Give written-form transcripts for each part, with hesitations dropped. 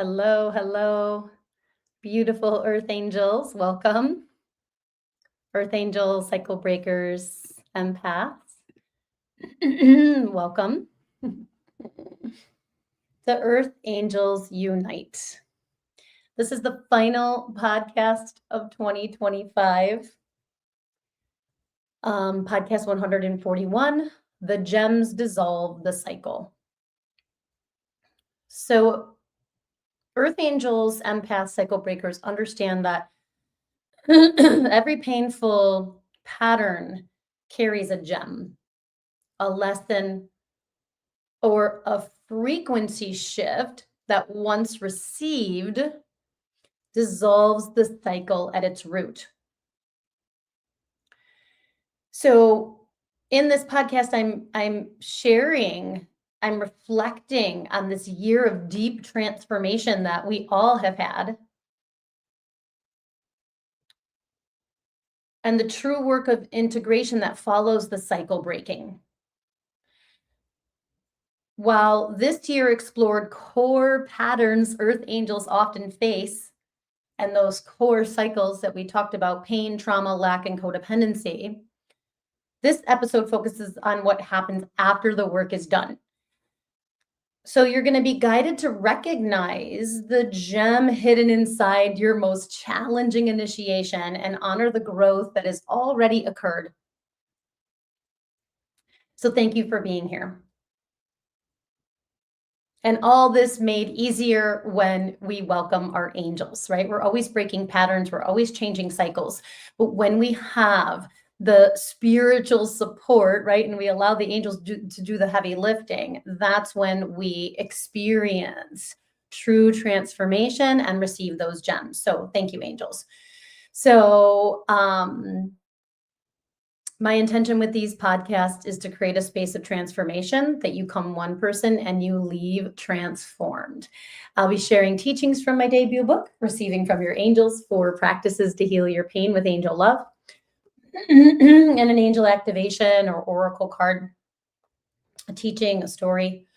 Hello, hello, beautiful Earth Angels. Welcome. Earth Angels, Cycle Breakers, Empaths. Welcome. The Earth Angels Unite. This is the final podcast of 2025. Podcast 141, The Gems Dissolve the Cycle. So Earth Angels, Empaths, Cycle Breakers understand that every painful pattern carries a gem, a lesson, or a frequency shift that once received dissolves the cycle at its root. So in this podcast, I'm sharing, I'm reflecting on this year of deep transformation that we all have had. And the true work of integration that follows the cycle breaking. While this year explored core patterns Earth Angels often face, and those core cycles that we talked about, pain, trauma, lack, and codependency, this episode focuses on what happens after the work is done. So you're going to be guided to recognize the gem hidden inside your most challenging initiation and honor the growth that has already occurred. So thank you for being here. And all this made easier when we welcome our angels, right? We're always breaking patterns. We're always changing cycles. But when we have the spiritual support, right, and we allow the angels to do the heavy lifting, that's when we experience true transformation and receive those gems. So thank you, angels. So my intention with these podcasts is to create a space of transformation that you come one person and you leave transformed. I'll be sharing teachings from my debut book, Receiving from Your Angels, 4 Practices to Heal Your Pain with Angel Love, and an angel activation or oracle card, a teaching, a story,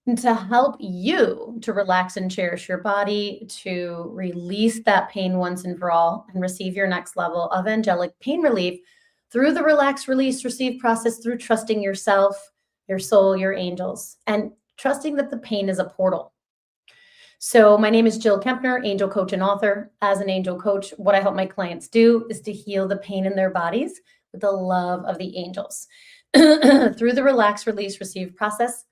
and to help you to relax and cherish your body, to release that pain once and for all, and receive your next level of angelic pain relief through the relax, release, receive process, through trusting yourself, your soul, your angels, and trusting that the pain is a portal. So my name is Jill Kempner, angel coach and author. As an angel coach, what I help my clients do is to heal the pain in their bodies with the love of the angels. Through the relax, release, receive process.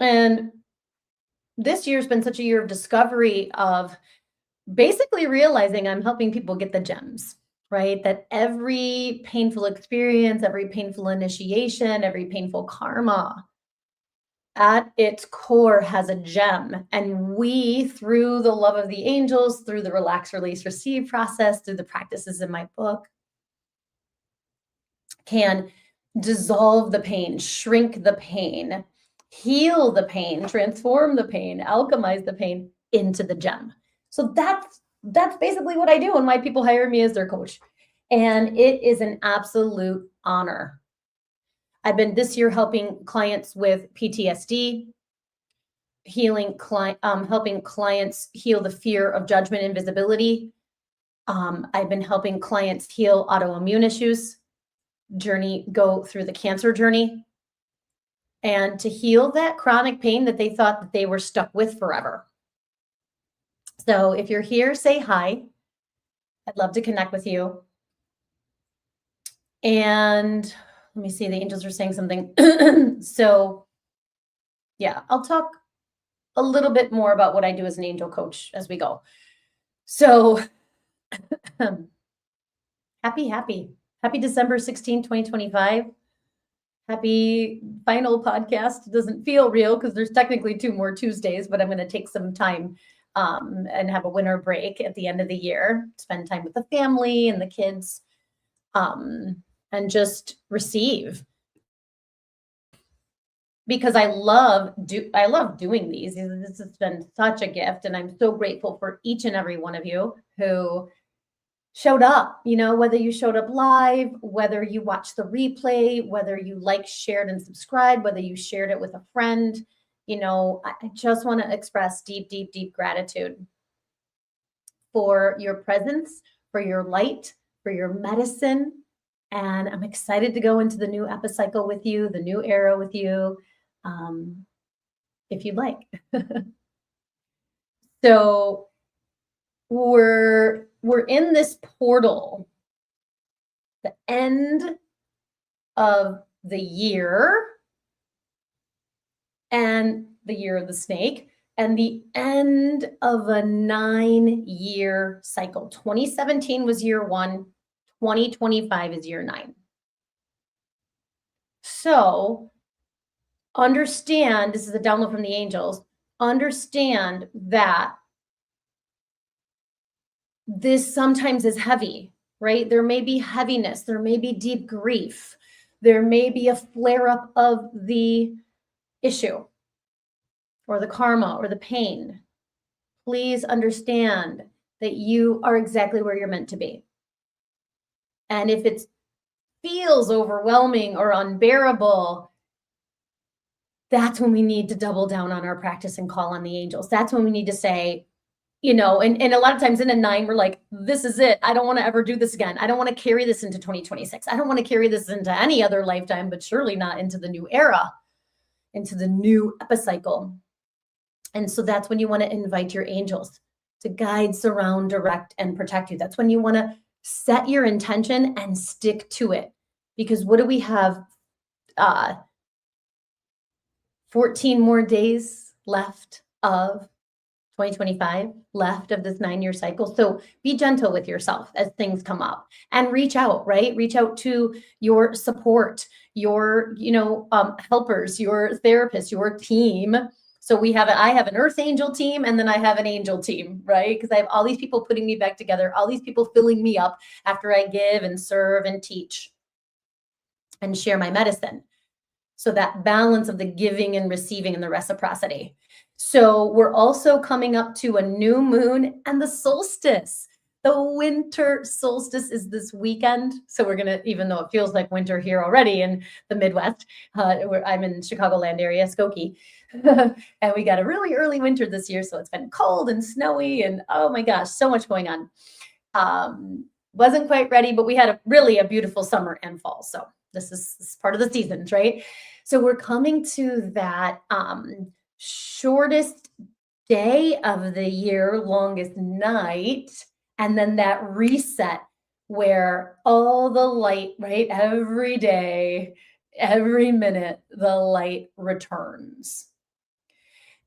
And this year's been such a year of discovery, of basically realizing I'm helping people get the gems, right? That every painful experience, every painful initiation, every painful karma at its core has a gem. And we, through the love of the angels, through the relax, release, receive process, through the practices in my book, can dissolve the pain, shrink the pain, heal the pain, transform the pain, alchemize the pain into the gem. So that's basically what I do and why people hire me as their coach. And it is an absolute honor. I've been this year helping clients with PTSD, helping clients heal the fear of judgment and visibility. I've been helping clients heal autoimmune issues, go through the cancer journey, and to heal that chronic pain that they thought that they were stuck with forever. So if you're here, say hi. I'd love to connect with you. And let me see, the angels are saying something. So yeah, I'll talk a little bit more about what I do as an angel coach as we go. So happy December 16, 2025. Happy final podcast. It doesn't feel real because there's technically 2 more Tuesdays, but I'm going to take some time and have a winter break at the end of the year, spend time with the family and the kids, and just receive. Because I love doing these. This has been such a gift, and I'm so grateful for each and every one of you who showed up, whether you showed up live, whether you watched the replay, whether you shared and subscribed, whether you shared it with a friend, I just want to express deep, deep, deep gratitude for your presence, for your light, for your medicine. And I'm excited to go into the new epicycle with you, the new era with you, if you'd like. So we're in this portal, the end of the year and the year of the snake, and the end of a 9-year cycle. 2017 was year 1, 2025 is year 9. So understand, this is a download from the angels, understand that this sometimes is heavy, right? There may be heaviness, there may be deep grief, there may be a flare up of the issue or the karma or the pain. Please understand that you are exactly where you're meant to be. And if it feels overwhelming or unbearable, that's when we need to double down on our practice and call on the angels. That's when we need to say, and a lot of times in a 9, we're like, this is it. I don't want to ever do this again. I don't want to carry this into 2026. I don't want to carry this into any other lifetime, but surely not into the new era, into the new epicycle. And so that's when you want to invite your angels to guide, surround, direct, and protect you. That's when you want to set your intention and stick to it. Because what do we have? 14 more days left of 2025, left of this 9-year cycle. So be gentle with yourself as things come up and reach out, right? Reach out to your support, your, helpers, your therapists, your team. So I have an earth angel team, and then I have an angel team, right? Because I have all these people putting me back together, all these people filling me up after I give and serve and teach and share my medicine. So that balance of the giving and receiving and the reciprocity. So we're also coming up to a new moon and the solstice. The winter solstice is this weekend. So we're going to, even though it feels like winter here already in the Midwest, where I'm in Chicagoland area, Skokie, and we got a really early winter this year. So it's been cold and snowy and oh my gosh, so much going on. Wasn't quite ready, but we had a beautiful summer and fall. So this is part of the seasons, right? So we're coming to that shortest day of the year, longest night, and then that reset where all the light, right? Every day, every minute, the light returns.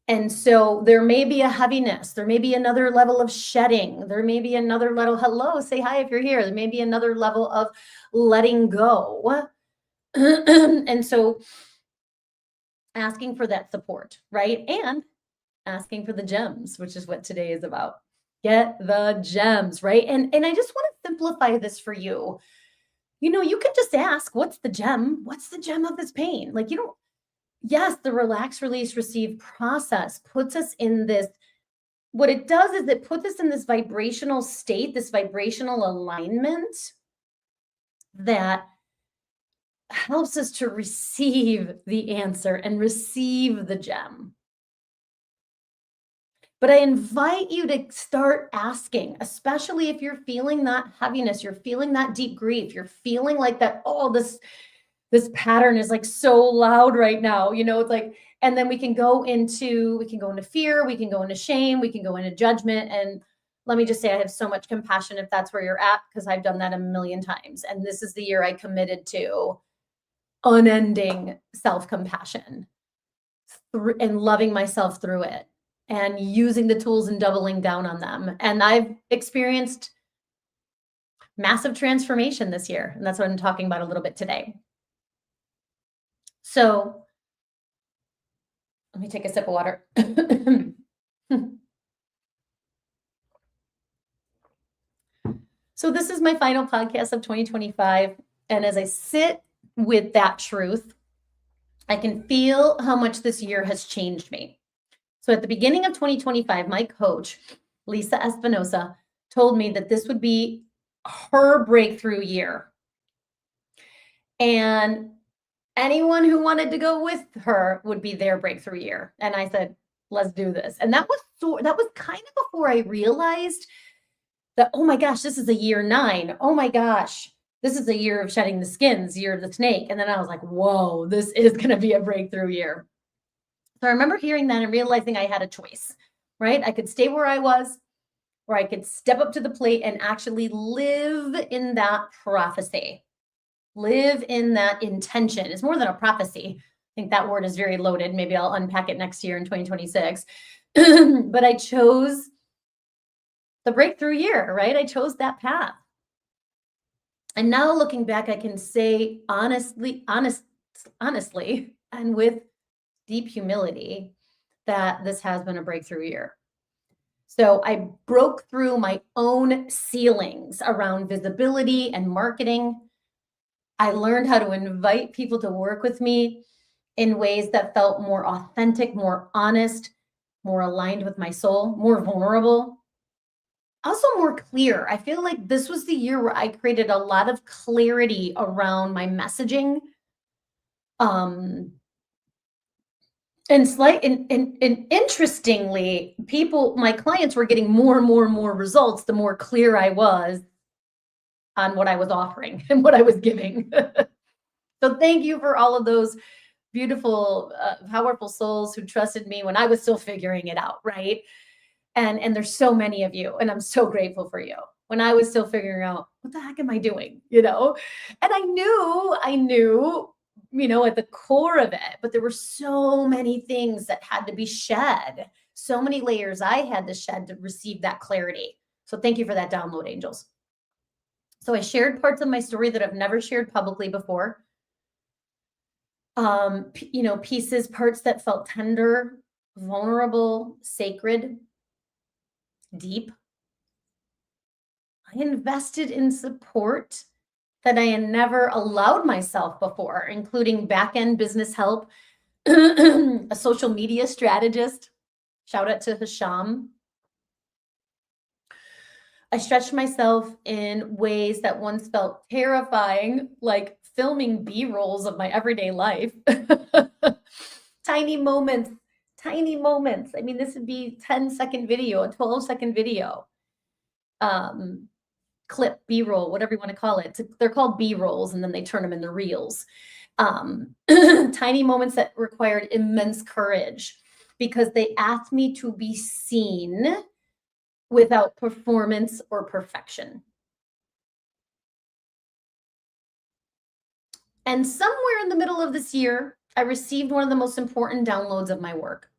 And so there may be a heaviness. There may be another level of shedding. There may be another level, hello, say hi if you're here. There may be another level of letting go. And so asking for that support, right? And asking for the gems, which is what today is about. Get the gems, right? And I just want to simplify this for you. You can just ask, what's the gem? What's the gem of this pain? Yes, the relax, release, receive process puts us in this. What it does is it puts us in this vibrational state, this vibrational alignment that helps us to receive the answer and receive the gem. But I invite you to start asking, especially if you're feeling that heaviness, you're feeling that deep grief, you're feeling like that, this pattern is like so loud right now, it's like, and then we can go into fear, we can go into shame, we can go into judgment. And let me just say, I have so much compassion if that's where you're at, because I've done that a million times. And this is the year I committed to unending self-compassion and loving myself through it and using the tools and doubling down on them. And I've experienced massive transformation this year. And that's what I'm talking about a little bit today. So let me take a sip of water. So this is my final podcast of 2025. And as I sit with that truth, I can feel how much this year has changed me. So at the beginning of 2025, my coach, Lisa Espinosa, told me that this would be her breakthrough year. And anyone who wanted to go with her would be their breakthrough year. And I said, let's do this. And that was kind of before I realized that, oh my gosh, this is a year 9. Oh my gosh, this is a year of shedding the skins, year of the snake. And then I was like, whoa, this is going to be a breakthrough year. So I remember hearing that and realizing I had a choice, right? I could stay where I was, or I could step up to the plate and actually live in that prophecy, live in that intention. It's more than a prophecy. I think that word is very loaded. Maybe I'll unpack it next year in 2026. But I chose the breakthrough year, right? I chose that path. And now looking back, I can say honestly, and with deep humility, that this has been a breakthrough year. So I broke through my own ceilings around visibility and marketing. I learned how to invite people to work with me in ways that felt more authentic, more honest, more aligned with my soul, more vulnerable, also more clear. I feel like this was the year where I created a lot of clarity around my messaging. And interestingly, my clients were getting more and more and more results the more clear I was on what I was offering and what I was giving. So thank you for all of those beautiful, powerful souls who trusted me when I was still figuring it out, right? And there's so many of you, and I'm so grateful for you. When I was still figuring out, what the heck am I doing? And I knew, at the core of it, but there were so many things that had to be shed, so many layers I had to shed to receive that clarity. So thank you for that download, angels. So I shared parts of my story that I've never shared publicly before. Pieces, parts that felt tender, vulnerable, sacred, deep. I invested in support that I had never allowed myself before, including back-end business help, a social media strategist. Shout out to Hisham. I stretched myself in ways that once felt terrifying, like filming B-rolls of my everyday life. Tiny moments. I mean, this would be 10-second video, a 12-second video. Clip, B-roll, whatever you want to call it. They're called B-rolls, and then they turn them into reels. Tiny moments that required immense courage because they asked me to be seen without performance or perfection. And somewhere in the middle of this year, I received one of the most important downloads of my work.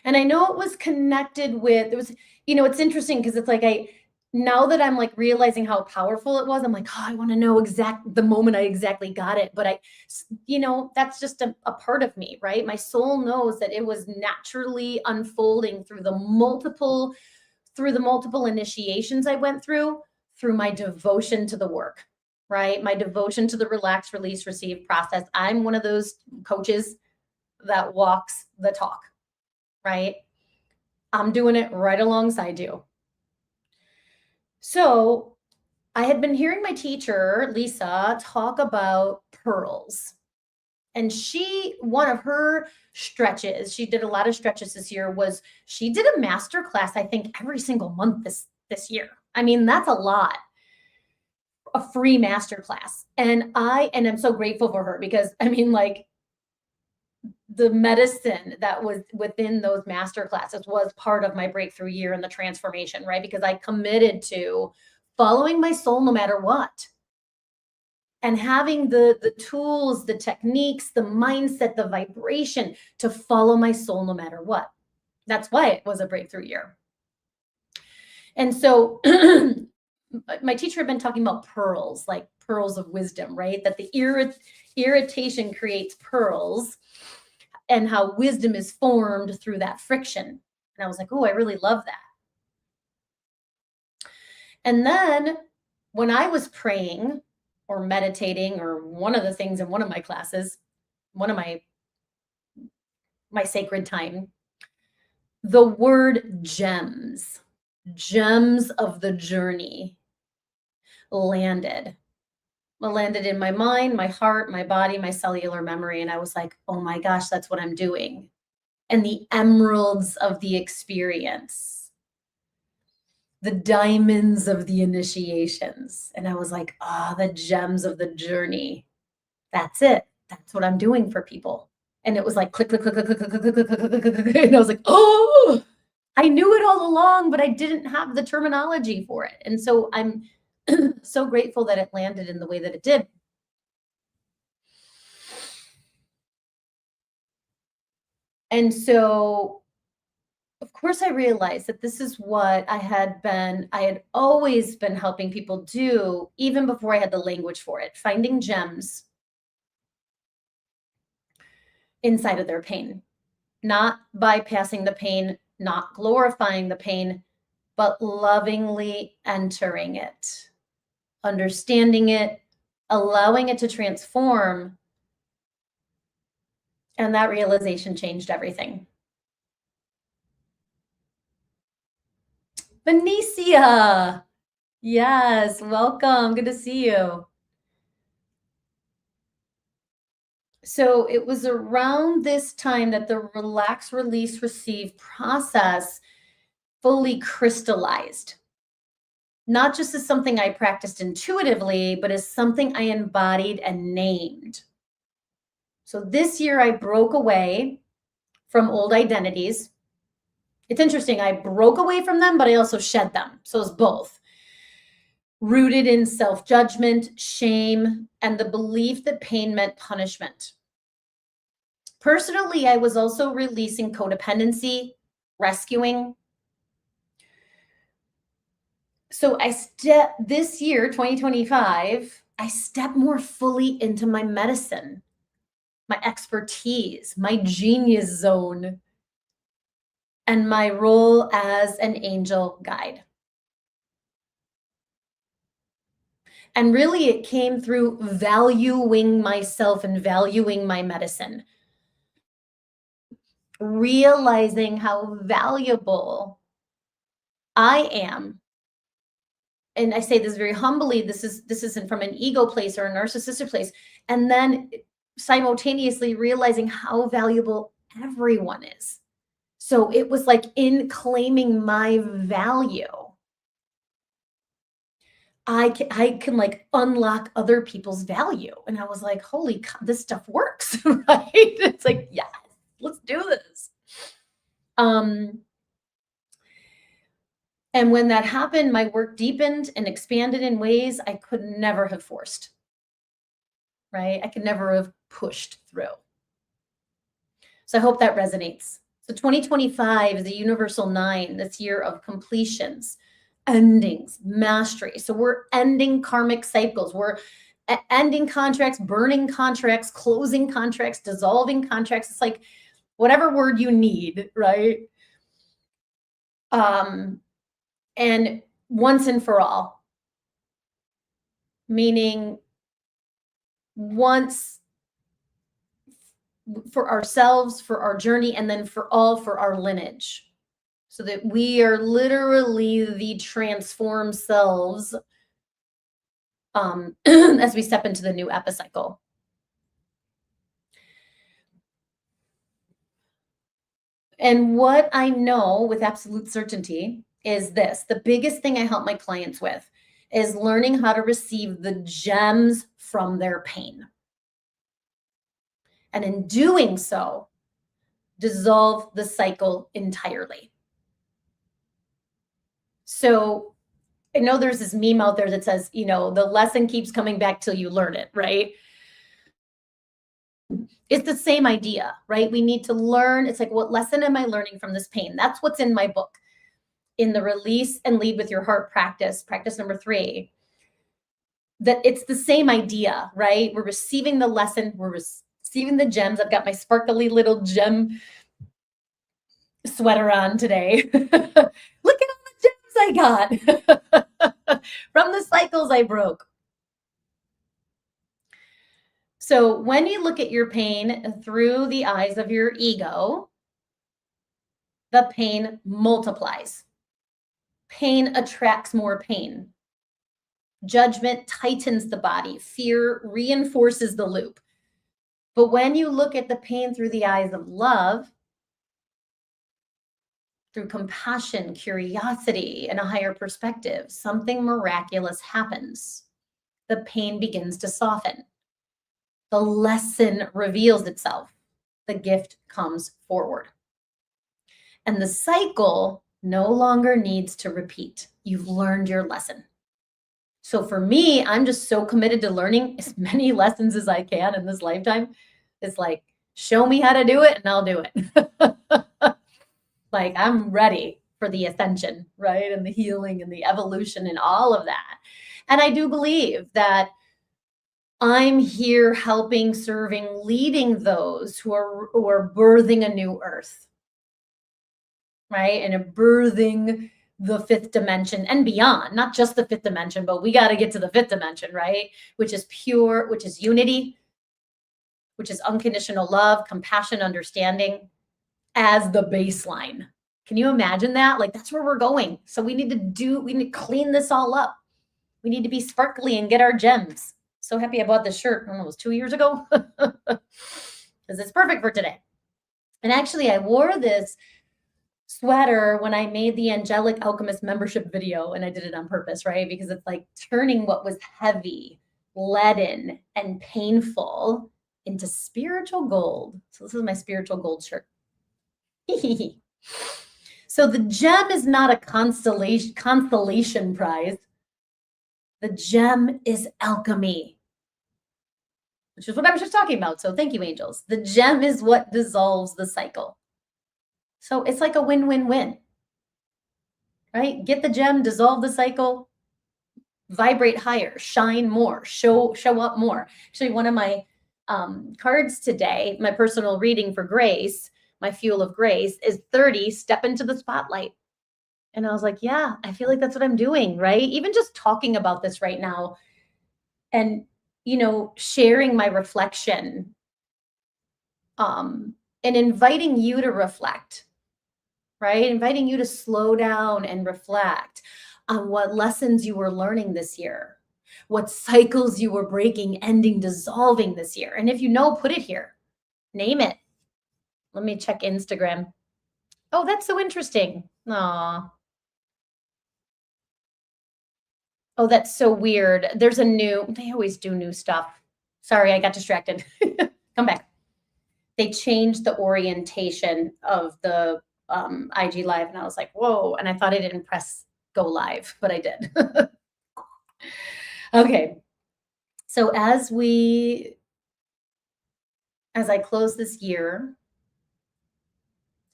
And I know it was connected with, it's interesting because it's like now that I'm like realizing how powerful it was, I'm like, oh, I want to know the moment I exactly got it. But that's just a part of me, right? My soul knows that it was naturally unfolding through the multiple initiations I went through my devotion to the work, right? My devotion to the relax, release, receive process. I'm one of those coaches that walks the talk, right? I'm doing it right alongside you. So I had been hearing my teacher, Lisa, talk about pearls. And one of her stretches, she did a lot of stretches this year, was she did a master class, I think, every single month this year. I mean, that's a lot. A free master class. And I'm so grateful for her because, I mean, like, the medicine that was within those master classes was part of my breakthrough year and the transformation, right? Because I committed to following my soul no matter what. And having the tools, the techniques, the mindset, the vibration to follow my soul no matter what. That's why it was a breakthrough year. And so my teacher had been talking about pearls, like pearls of wisdom, right? That the irritation creates pearls and how wisdom is formed through that friction. And I was like, oh, I really love that. And then when I was praying or meditating, or one of the things in one of my classes, one of my sacred time, the word gems of the journey landed. It landed in my mind, my heart, my body, my cellular memory. And I was like, oh my gosh, that's what I'm doing. And the emeralds of the experience, the diamonds of the initiations. And I was like, ah, the gems of the journey. That's it. That's what I'm doing for people. And it was like click, click, click, click, click, click, click, click, click, click, click, click. And I was like, oh, I knew it all along, but I didn't have the terminology for it. And so I'm so grateful that it landed in the way that it did. And so, of course, I realized that this is what I had always been helping people do, even before I had the language for it, finding gems inside of their pain, not bypassing the pain, not glorifying the pain, but lovingly entering it, understanding it, allowing it to transform. And that realization changed everything. Benicia, yes, welcome. Good to see you. So it was around this time that the relax, release, receive process fully crystallized. Not just as something I practiced intuitively, but as something I embodied and named. So this year I broke away from old identities. It's interesting, I broke away from them, but I also shed them. So it's both. Rooted in self-judgment, shame, and the belief that pain meant punishment. Personally, I was also releasing codependency, rescuing. So this year, 2025, I stepped more fully into my medicine, my expertise, my genius zone, and my role as an angel guide. And really, it came through valuing myself and valuing my medicine, realizing how valuable I am. And I say this very humbly, this isn't from an ego place or a narcissistic place. And then simultaneously realizing how valuable everyone is. So it was like in claiming my value, I can like unlock other people's value. And I was like, holy cow, this stuff works, right? It's like, yes, let's do this. And when that happened, my work deepened and expanded in ways I could never have forced, right? I could never have pushed through. So I hope that resonates. So 2025 is a universal 9, this year of completions, endings, mastery. So we're ending karmic cycles. We're ending contracts, burning contracts, closing contracts, dissolving contracts. It's like whatever word you need, right? And once and for all, meaning once for ourselves, for our journey, and then for our lineage. So that we are literally the transformed selves as we step into the new epicycle. And what I know with absolute certainty is this: the biggest thing I help my clients with is learning how to receive the gems from their pain. And in doing so, dissolve the cycle entirely. So I know there's this meme out there that says, the lesson keeps coming back till you learn it, right? It's the same idea, right? We need to learn. It's like, what lesson am I learning from this pain? That's what's in my book. In the Release and Lead with Your Heart practice number 3, that it's the same idea, right? We're receiving the lesson, we're receiving the gems. I've got my sparkly little gem sweater on today. Look at all the gems I got from the cycles I broke. So when you look at your pain through the eyes of your ego, the pain multiplies. Pain attracts more pain. Judgment tightens the body. Fear reinforces the loop. But when you look at the pain through the eyes of love, through compassion, curiosity, and a higher perspective, something miraculous happens. The pain begins to soften. The lesson reveals itself. The gift comes forward. And the cycle no longer needs to repeat. You've learned your lesson. So for me, I'm just so committed to learning as many lessons as I can in this lifetime. It's like, show me how to do it and I'll do it. Like, I'm ready for the ascension, right? And the healing and the evolution and all of that. And I do believe that I'm here helping, serving, leading those who are birthing a new earth, right? And birthing the fifth dimension and beyond, not just the fifth dimension, but we got to get to the fifth dimension, right? Which is pure, which is unity, which is unconditional love, compassion, understanding as the baseline. Can you imagine that? Like, that's where we're going. So we need to clean this all up. We need to be sparkly and get our gems. So happy I bought this shirt, I don't know, it was 2 years ago, because it's perfect for today. And actually, I wore this sweater when I made the Angelic Alchemist membership video, and I did it on purpose, right? Because it's like turning what was heavy, leaden, and painful into spiritual gold. So this is my spiritual gold shirt. So the gem is not a constellation prize. The gem is alchemy, which is what I was just talking about. So thank you, angels. The gem is what dissolves the cycle. So it's like a win-win-win, right? Get the gem, dissolve the cycle, vibrate higher, shine more, show up more. Actually, one of my cards today, my personal reading for grace, my fuel of grace, is 30, step into the spotlight. And I was like, yeah, I feel like that's what I'm doing, right? Even just talking about this right now and, sharing my reflection, and inviting you to reflect, right? Inviting you to slow down and reflect on what lessons you were learning this year, what cycles you were breaking, ending, dissolving this year. And if you know, put it here, name it. Let me check Instagram. Oh, that's so interesting. Aw. Oh, that's so weird. They always do new stuff. Sorry, I got distracted. Come back. They changed the orientation of the IG live, and I was like, whoa. And I thought I didn't press go live, but I did. Okay. So as I close this year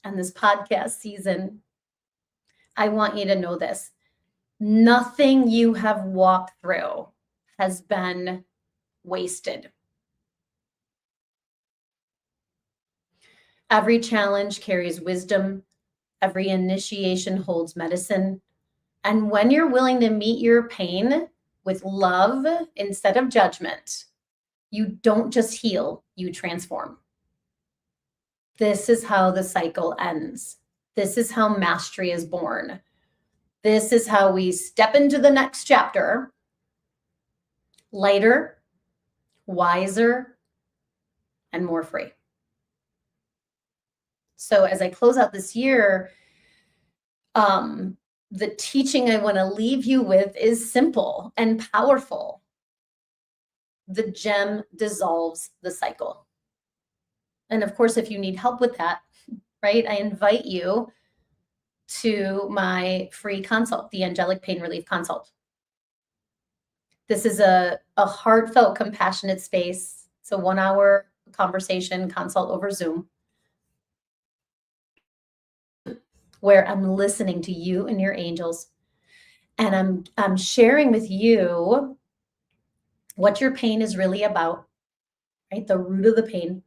and this podcast season, I want you to know this. Nothing you have walked through has been wasted. Every challenge carries wisdom. Every initiation holds medicine. And when you're willing to meet your pain with love instead of judgment, you don't just heal, you transform. This is how the cycle ends. This is how mastery is born. This is how we step into the next chapter, lighter, wiser, and more free. So as I close out this year, the teaching I want to leave you with is simple and powerful. The gem dissolves the cycle. And of course, if you need help with that, right, I invite you to my free consult, the Angelic Pain Relief Consult. This is a heartfelt, compassionate space. It's a 1-hour conversation consult over Zoom, where I'm listening to you and your angels, and I'm sharing with you what your pain is really about, right? The root of the pain.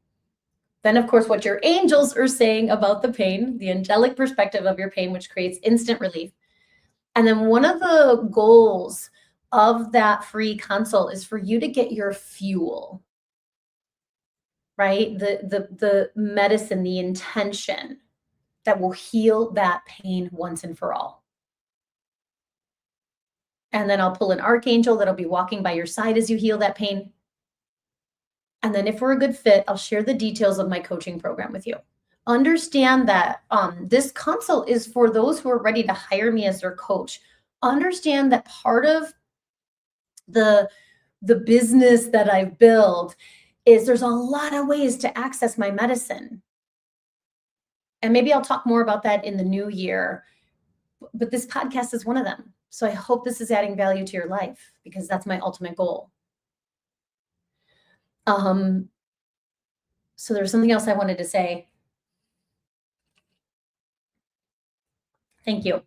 Then, of course, what your angels are saying about the pain, the angelic perspective of your pain, which creates instant relief. And then one of the goals of that free consult is for you to get your fuel, right? The medicine, the intention that will heal that pain once and for all. And then I'll pull an archangel that'll be walking by your side as you heal that pain. And then if we're a good fit, I'll share the details of my coaching program with you. Understand that this consult is for those who are ready to hire me as their coach. Understand that part of the business that I've built is there's a lot of ways to access my medicine. And maybe I'll talk more about that in the new year. But this podcast is one of them. So I hope this is adding value to your life because that's my ultimate goal. So there's something else I wanted to say. Thank you.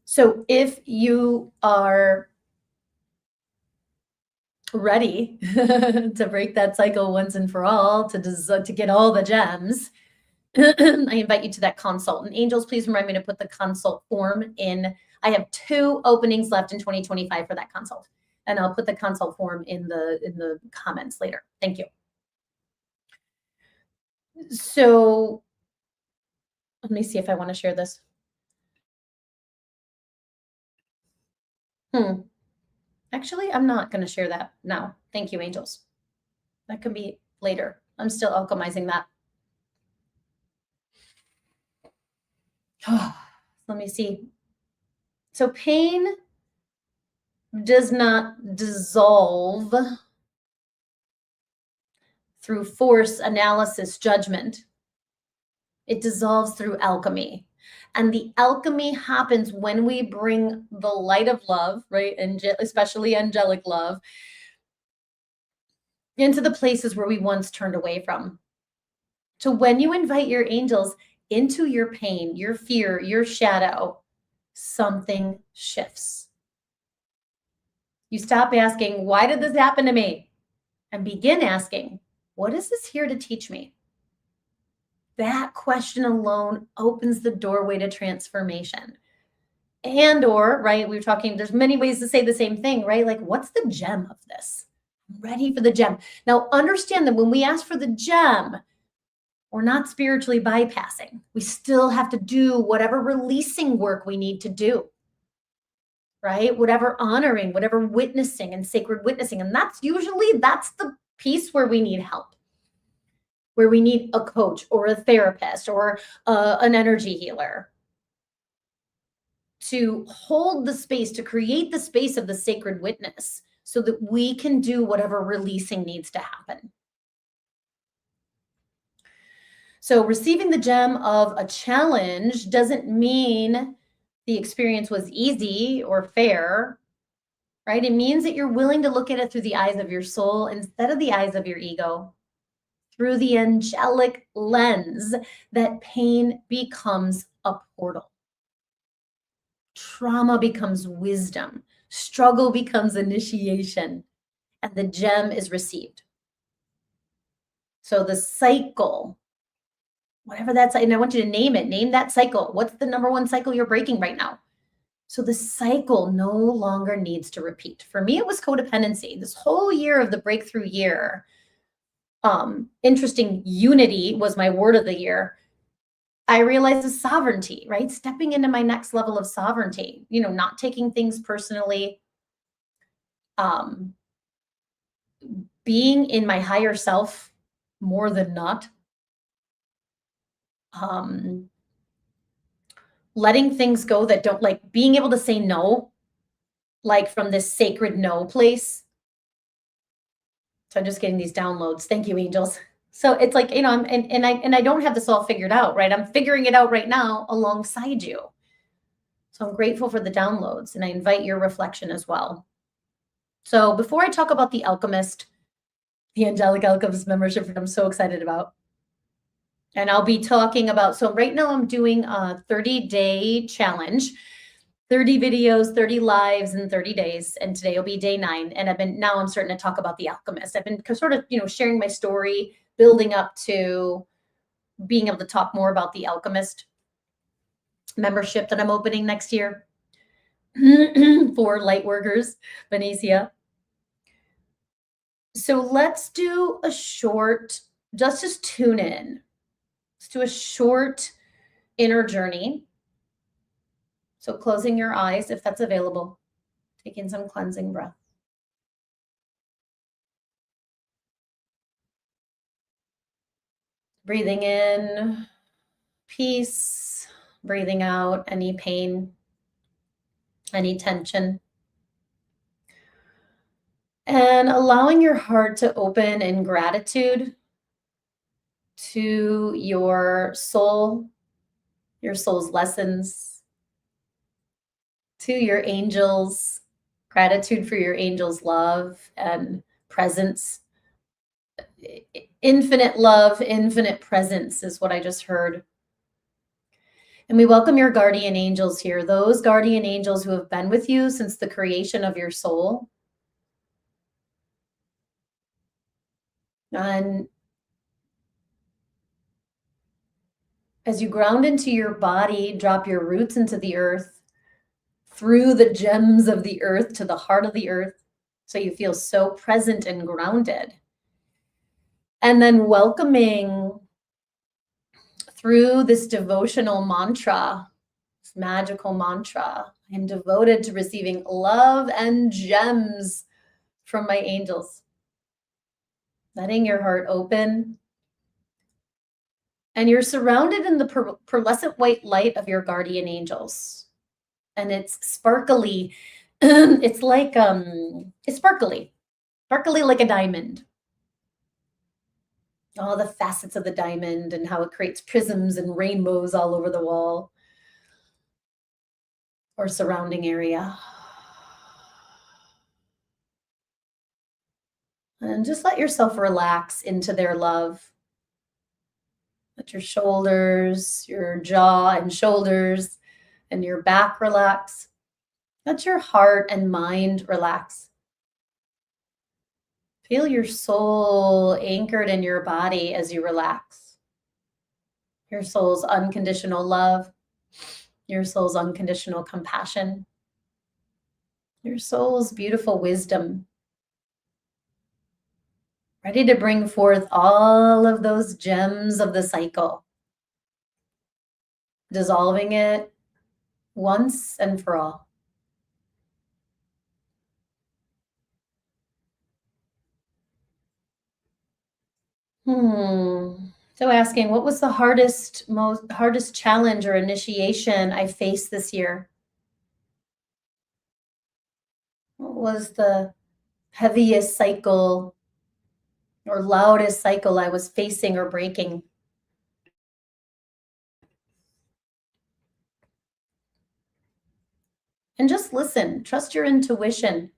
So if you are ready to break that cycle once and for all, to get all the gems, I invite you to that consult. And angels, please remind me to put the consult form in. I have 2 openings left in 2025 for that consult. And I'll put the consult form in the comments later. Thank you. So let me see if I want to share this. Actually, I'm not going to share that now. Thank you, angels. That can be later. I'm still alchemizing that. Let me see. So pain does not dissolve through force, analysis, judgment. It dissolves through alchemy. And the alchemy happens when we bring the light of love, right? And especially angelic love, into the places where we once turned away from. So when you invite your angels into your pain, your fear, your shadow, something shifts. You stop asking, why did this happen to me? And begin asking, what is this here to teach me? That question alone opens the doorway to transformation. Or, right, we were talking, there's many ways to say the same thing, right? Like, what's the gem of this? I'm ready for the gem. Now, understand that when we ask for the gem, we're not spiritually bypassing. We still have to do whatever releasing work we need to do, right? Whatever honoring, whatever witnessing and sacred witnessing. And that's the piece where we need help, where we need a coach or a therapist or an energy healer to hold the space, to create the space of the sacred witness so that we can do whatever releasing needs to happen. So receiving the gem of a challenge doesn't mean the experience was easy or fair, right? It means that you're willing to look at it through the eyes of your soul instead of the eyes of your ego. Through the angelic lens, that pain becomes a portal. Trauma becomes wisdom. Struggle becomes initiation. And the gem is received. So the cycle, whatever that's, and I want you to name it. Name that cycle. What's the number one cycle you're breaking right now? So the cycle no longer needs to repeat. For me, it was codependency. This whole year of the breakthrough year, interesting, unity was my word of the year. I realized the sovereignty, right? Stepping into my next level of sovereignty, not taking things personally, being in my higher self more than not, letting things go that don't, like being able to say no, like from this sacred no place. So I'm just getting these downloads. Thank you, angels. So it's like, I don't have this all figured out, right? I'm figuring it out right now alongside you. So I'm grateful for the downloads and I invite your reflection as well. So before I talk about the Alchemist, the Angelic Alchemist membership that I'm so excited about, and I'll be talking about, so right now I'm doing a 30-day challenge, 30 videos, 30 lives in 30 days. And today will be day 9. And now I'm starting to talk about the Alchemist. I've been sort of, sharing my story, building up to being able to talk more about the Alchemist membership that I'm opening next year for light workers, Venetia. So let's do a short, just tune in. Let's do a short inner journey. So closing your eyes, if that's available. Taking some cleansing breath. Breathing in peace, breathing out any pain, any tension. And allowing your heart to open in gratitude to your soul's lessons, to your angels, gratitude for your angels' love and presence. Infinite love, infinite presence is what I just heard. And we welcome your guardian angels here, those guardian angels who have been with you since the creation of your soul. And as you ground into your body, drop your roots into the earth, through the gems of the earth to the heart of the earth, so you feel so present and grounded. And then welcoming through this devotional mantra, this magical mantra, I am devoted to receiving love and gems from my angels. Letting your heart open. And you're surrounded in the pearlescent white light of your guardian angels. And it's sparkly. It's like, it's sparkly like a diamond. All the facets of the diamond and how it creates prisms and rainbows all over the wall or surrounding area. And just let yourself relax into their love. Let your shoulders, your jaw and shoulders, and your back relax. Let your heart and mind relax. Feel your soul anchored in your body as you relax. Your soul's unconditional love, your soul's unconditional compassion, your soul's beautiful wisdom, ready to bring forth all of those gems of the cycle, dissolving it once and for all. So asking, what was the hardest challenge or initiation I faced this year? What was the heaviest cycle or loudest cycle I was facing or breaking? And just listen, trust your intuition.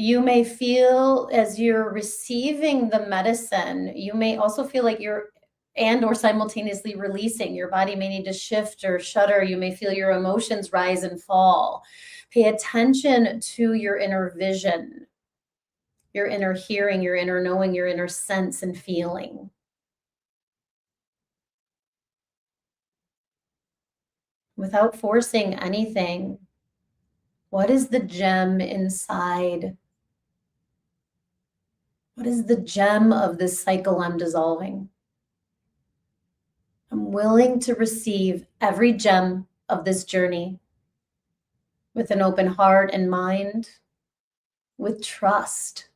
You may feel as you're receiving the medicine, you may also feel like you're or simultaneously releasing. Your body may need to shift or shudder. You may feel your emotions rise and fall. Pay attention to your inner vision, your inner hearing, your inner knowing, your inner sense and feeling. Without forcing anything, what is the gem inside? What is the gem of this cycle I'm dissolving? I'm willing to receive every gem of this journey with an open heart and mind, with trust.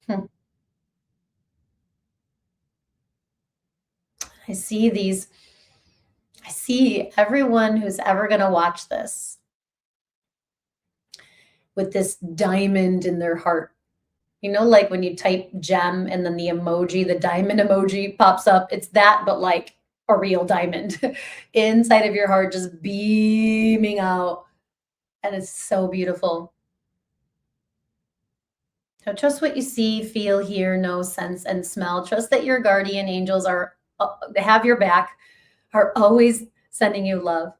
Hmm. I see everyone who's ever going to watch this with this diamond in their heart. You know, like when you type gem and then the diamond emoji pops up. It's that, but like a real diamond inside of your heart, just beaming out. And it's so beautiful. So trust what you see, feel, hear, know, sense, and smell. Trust that your guardian angels they have your back, are always sending you love.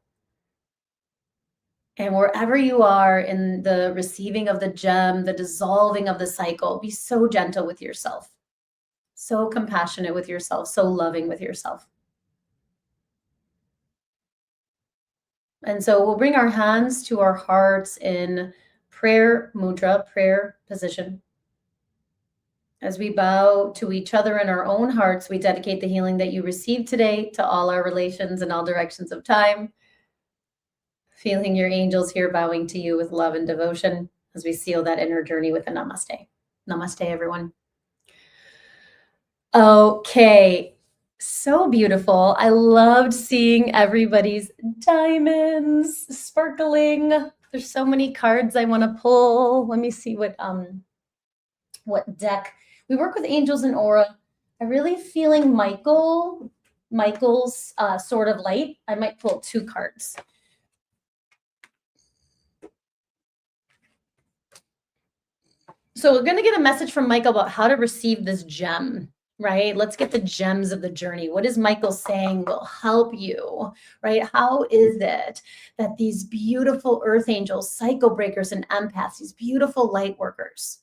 And wherever you are in the receiving of the gem, the dissolving of the cycle, be so gentle with yourself, so compassionate with yourself, so loving with yourself. And so we'll bring our hands to our hearts in prayer mudra, prayer position. As we bow to each other in our own hearts, we dedicate the healing that you received today to all our relations in all directions of time. Feeling your angels here bowing to you with love and devotion as we seal that inner journey with a namaste. Namaste, everyone. Okay, so beautiful. I loved seeing everybody's diamonds sparkling. There's so many cards I want to pull. Let me see what deck. We work with angels and aura. I'm really feeling Michael's Sword of Light. I might pull 2 cards. So we're going to get a message from Michael about how to receive this gem, right? Let's get the gems of the journey. What is Michael saying will help you, right? How is it that these beautiful earth angels, cycle breakers, and empaths, these beautiful light workers,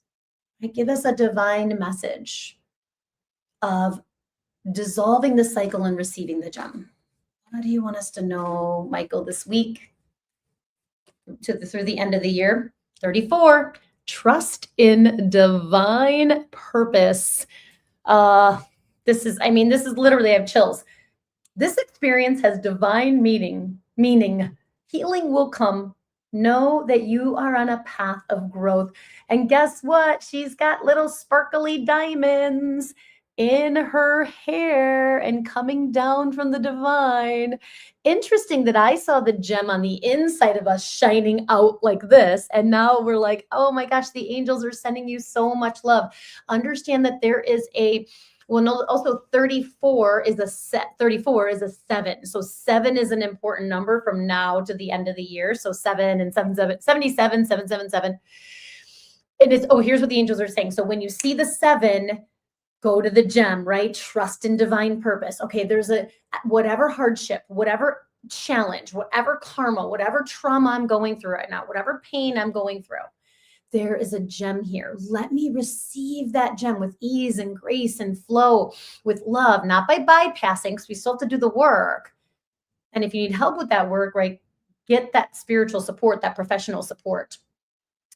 right, give us a divine message of dissolving the cycle and receiving the gem? What do you want us to know, Michael, this week through the end of the year? 34. Trust in divine purpose. This is literally, I have chills. This experience has divine meaning. Healing will come. Know that you are on a path of growth. And guess what? She's got little sparkly diamonds in her hair and coming down from the divine. Interesting that I saw the gem on the inside of us shining out like this. And now we're like, oh my gosh, the angels are sending you so much love. Understand that there is also 34 is a 7. So 7 is an important number from now to the end of the year. So 7 and 77, 777. It is, here's what the angels are saying. So when you see the 7, go to the gem, right? Trust in divine purpose. Okay, there's whatever hardship, whatever challenge, whatever karma, whatever trauma I'm going through right now, whatever pain I'm going through, there is a gem here. Let me receive that gem with ease and grace and flow, with love, not by bypassing, because we still have to do the work. And if you need help with that work, right, get that spiritual support, that professional support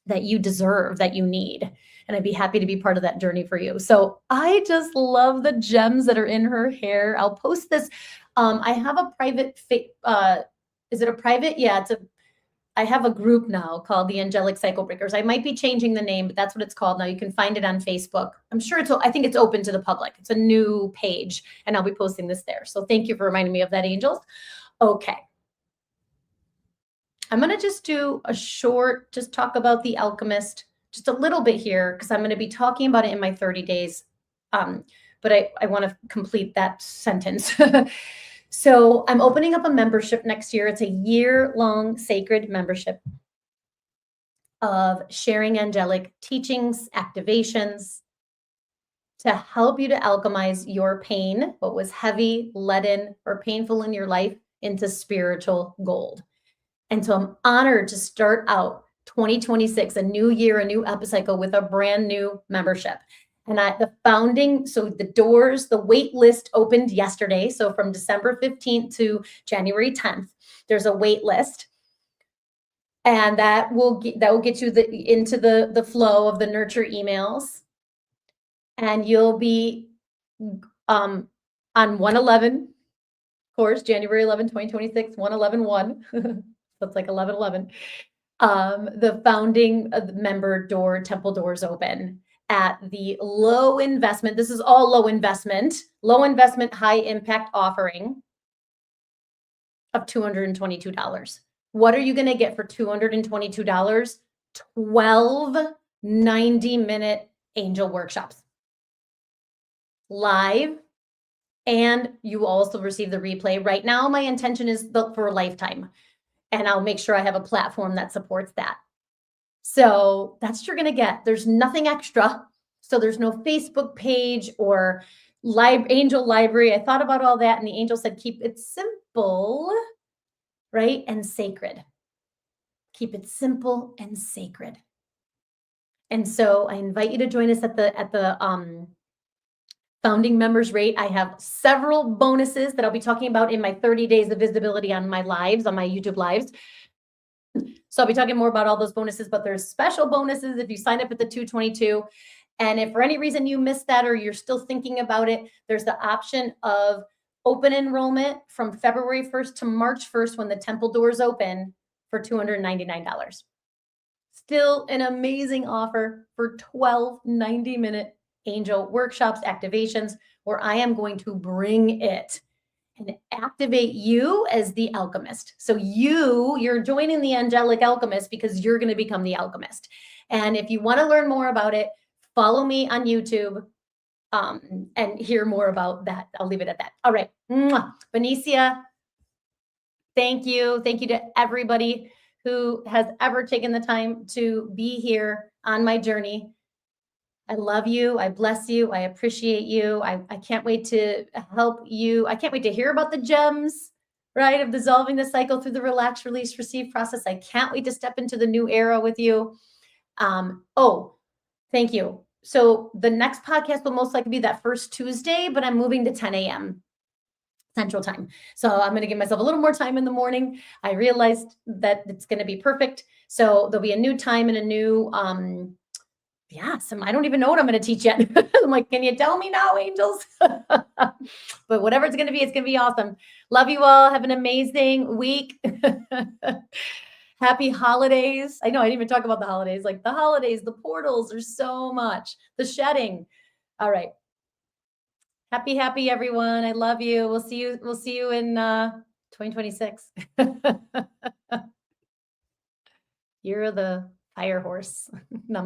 that you deserve, that you need. And I'd be happy to be part of that journey for you. So I just love the gems that are in her hair. I'll post this. I have a private, is it a private? Yeah, I have a group now called the Angelic Cycle Breakers. I might be changing the name, but that's what it's called now. You can find it on Facebook. I think it's open to the public. It's a new page, and I'll be posting this there. So thank you for reminding me of that, angels. Okay. I'm going to just do just talk about The Alchemist, just a little bit here, because I'm going to be talking about it in my 30 days. But I want to complete that sentence. So I'm opening up a membership next year. It's a year-long sacred membership of sharing angelic teachings, activations, to help you to alchemize your pain, what was heavy, leaden, or painful in your life, into spiritual gold. And so I'm honored to start out 2026, a new year, a new epicycle, with a brand new membership. And the wait list opened yesterday. So from December 15th to January 10th, there's a wait list. And that will get you into the flow of the nurture emails. And you'll be on 1/11 course, January 11, 2026, 1/11/1. So it's like 11/11. The founding member temple doors open at the low investment. This is all low investment, high impact offering of $222. What are you going to get for $222? 12 90-minute angel workshops live. And you also receive the replay. Right now, my intention is for a lifetime. And I'll make sure I have a platform that supports that. So that's what you're going to get. There's nothing extra. So there's no Facebook page or angel library. I thought about all that, and the angel said, keep it simple, right? And sacred. Keep it simple and sacred. And so I invite you to join us at the founding members rate. I have several bonuses that I'll be talking about in my 30 days of visibility on my lives, on my YouTube lives. So I'll be talking more about all those bonuses, but there's special bonuses if you sign up at the 222. And if for any reason you missed that or you're still thinking about it, there's the option of open enrollment from February 1st to March 1st when the temple doors open for $299. Still an amazing offer for 12 90-minute angel workshops, activations, where I am going to bring it and activate you as the alchemist. So you're joining the angelic alchemist because you're going to become the alchemist. And if you want to learn more about it, follow me on YouTube and hear more about that. I'll leave it at that. All right. Mwah. Benicia, thank you. Thank you to everybody who has ever taken the time to be here on my journey. I love you. I bless you. I appreciate you. I can't wait to help you. I can't wait to hear about the gems, right, of dissolving the cycle through the relax, release, receive process. I can't wait to step into the new era with you. Oh, thank you. So the next podcast will most likely be that first Tuesday, but I'm moving to 10 a.m. Central Time. So I'm going to give myself a little more time in the morning. I realized that it's going to be perfect. So there'll be a new time and a new, I don't even know what I'm going to teach yet. I'm like, can you tell me now, angels? But whatever it's going to be awesome. Love you all. Have an amazing week. Happy holidays. I know I didn't even talk about the holidays, like the holidays, the portals, there's so much, the shedding. All right. Happy everyone. I love you. We'll see you in 2026. You're the fire horse.